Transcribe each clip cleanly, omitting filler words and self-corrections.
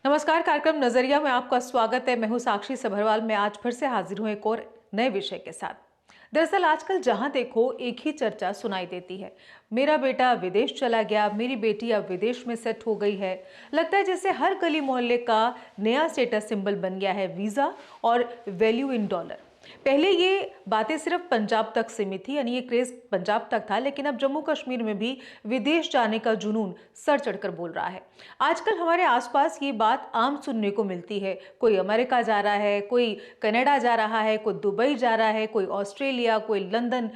नमस्कार। कार्यक्रम नजरिया में आपका स्वागत है। मैं हूं साक्षी सभरवाल। मैं आज फिर से हाजिर हूं एक और नए विषय के साथ। दरअसल आजकल जहां देखो एक ही चर्चा सुनाई देती है। मेरा बेटा विदेश चला गया, मेरी बेटी अब विदेश में सेट हो गई है। लगता है जैसे हर गली मोहल्ले का नया स्टेटस सिंबल बन गया है वीजा और वैल्यू इन डॉलर। पहले ये बातें सिर्फ पंजाब तक सीमित थी, यानी ये क्रेज पंजाब तक था, लेकिन अब जम्मू कश्मीर में भी विदेश जाने का जुनून सर चढ़कर बोल रहा है। आजकल हमारे आसपास ये बात आम सुनने को मिलती है। कोई अमेरिका जा रहा है, कोई कनाडा जा रहा है, कोई दुबई जा रहा है, कोई ऑस्ट्रेलिया, कोई लंदन,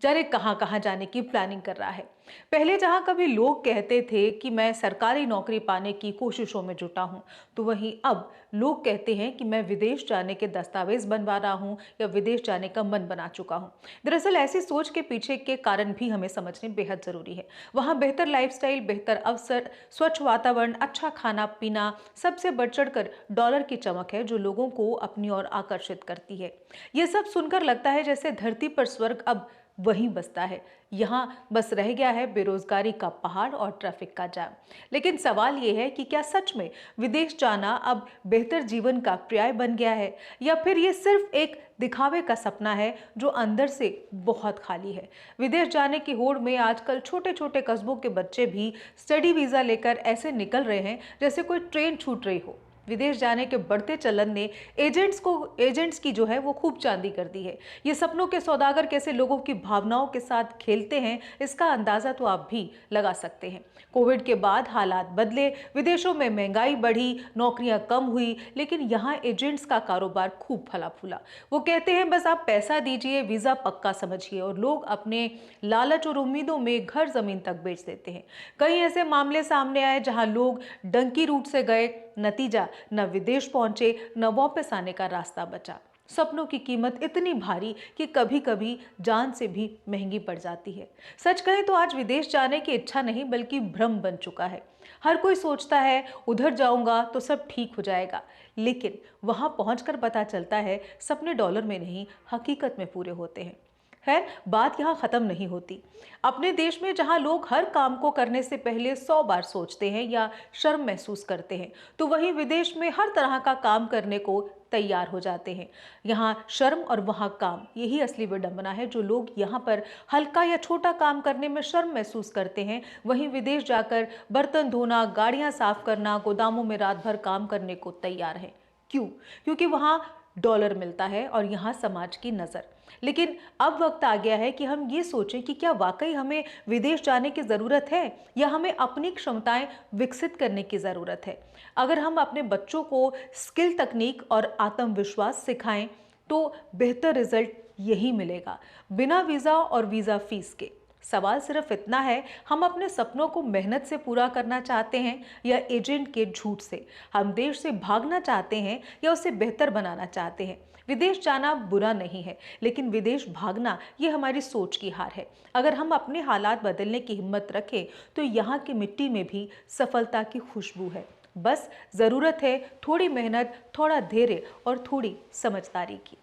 जाने कहां कहां जाने की प्लानिंग कर रहा है। पहले जहां कभी लोग कहते थे कि मैं सरकारी नौकरी पाने की कोशिशों में जुटा हूं, तो वहीं अब लोग कहते हैं कि मैं विदेश जाने के दस्तावेज बनवा रहा हूं या विदेश जाने का मन बना चुका हूं। दरअसल ऐसी सोच के पीछे के कारण भी हमें समझने बेहद जरूरी है। वहां बेहतर लाइफस्टाइल, बेहतर अवसर, स्वच्छ वातावरण, अच्छा खाना पीना, सबसे बढ़ चढ़कर डॉलर की चमक है जो लोगों को अपनी ओर आकर्षित करती है। यह सब सुनकर लगता है जैसे धरती पर स्वर्ग अब वहीं बसता है। यहाँ बस रह गया है बेरोजगारी का पहाड़ और ट्रैफिक का जाम। लेकिन सवाल ये है कि क्या सच में विदेश जाना अब बेहतर जीवन का पर्याय बन गया है, या फिर ये सिर्फ एक दिखावे का सपना है जो अंदर से बहुत खाली है। विदेश जाने की होड़ में आजकल छोटे छोटे कस्बों के बच्चे भी स्टडी वीजा लेकर ऐसे निकल रहे हैं जैसे कोई ट्रेन छूट रही हो। विदेश जाने के बढ़ते चलन ने एजेंट्स की जो है वो खूब चांदी कर दी है। ये सपनों के सौदागर कैसे लोगों की भावनाओं के साथ खेलते हैं, इसका अंदाजा तो आप भी लगा सकते हैं। कोविड के बाद हालात बदले, विदेशों में महंगाई बढ़ी, नौकरियां कम हुई, लेकिन यहाँ एजेंट्स का कारोबार खूब फला फूला। वो कहते हैं बस आप पैसा दीजिए, वीजा पक्का समझिए, और लोग अपने लालच और उम्मीदों में घर जमीन तक बेच देते हैं। कई ऐसे मामले सामने आए जहां लोग डंकी रूट से गए, नतीजा न विदेश पहुंचे न वापस आने का रास्ता बचा। सपनों की कीमत इतनी भारी कि कभी कभी जान से भी महंगी पड़ जाती है। सच कहें तो आज विदेश जाने की इच्छा नहीं बल्कि भ्रम बन चुका है। हर कोई सोचता है उधर जाऊंगा तो सब ठीक हो जाएगा, लेकिन वहां पहुंचकर पता चलता है सपने डॉलर में नहीं हकीकत में पूरे होते हैं। खैर, बात यहाँ खत्म नहीं होती। अपने देश में जहाँ लोग हर काम को करने से पहले 100 बार सोचते हैं या शर्म महसूस करते हैं, तो वहीं विदेश में हर तरह का काम करने को तैयार हो जाते हैं। यहाँ शर्म और वहाँ काम, यही असली विडंबना है। जो लोग यहाँ पर हल्का या छोटा काम करने में शर्म महसूस करते हैं, वहीं विदेश जाकर बर्तन धोना, गाड़ियाँ साफ करना, गोदामों में रात भर काम करने को तैयार हैं। क्यों? क्योंकि वहाँ डॉलर मिलता है और यहाँ समाज की नज़र। लेकिन अब वक्त आ गया है कि हम ये सोचें कि क्या वाकई हमें विदेश जाने की ज़रूरत है, या हमें अपनी क्षमताएं विकसित करने की ज़रूरत है। अगर हम अपने बच्चों को स्किल, तकनीक और आत्मविश्वास सिखाएं तो बेहतर रिजल्ट यही मिलेगा, बिना वीज़ा और वीज़ा फीस के। सवाल सिर्फ इतना है, हम अपने सपनों को मेहनत से पूरा करना चाहते हैं या एजेंट के झूठ से। हम देश से भागना चाहते हैं या उसे बेहतर बनाना चाहते हैं। विदेश जाना बुरा नहीं है, लेकिन विदेश भागना ये हमारी सोच की हार है। अगर हम अपने हालात बदलने की हिम्मत रखें तो यहाँ की मिट्टी में भी सफलता की खुशबू है। बस ज़रूरत है थोड़ी मेहनत, थोड़ा धैर्य और थोड़ी समझदारी की।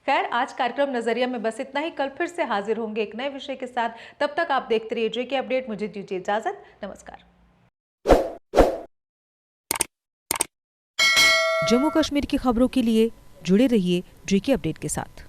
खैर, आज कार्यक्रम नजरिया में बस इतना ही। कल फिर से हाजिर होंगे एक नए विषय के साथ। तब तक आप देखते रहिए जेके अपडेट। मुझे दीजिए इजाजत। नमस्कार। जम्मू कश्मीर की खबरों के लिए जुड़े रहिए जेके अपडेट के साथ।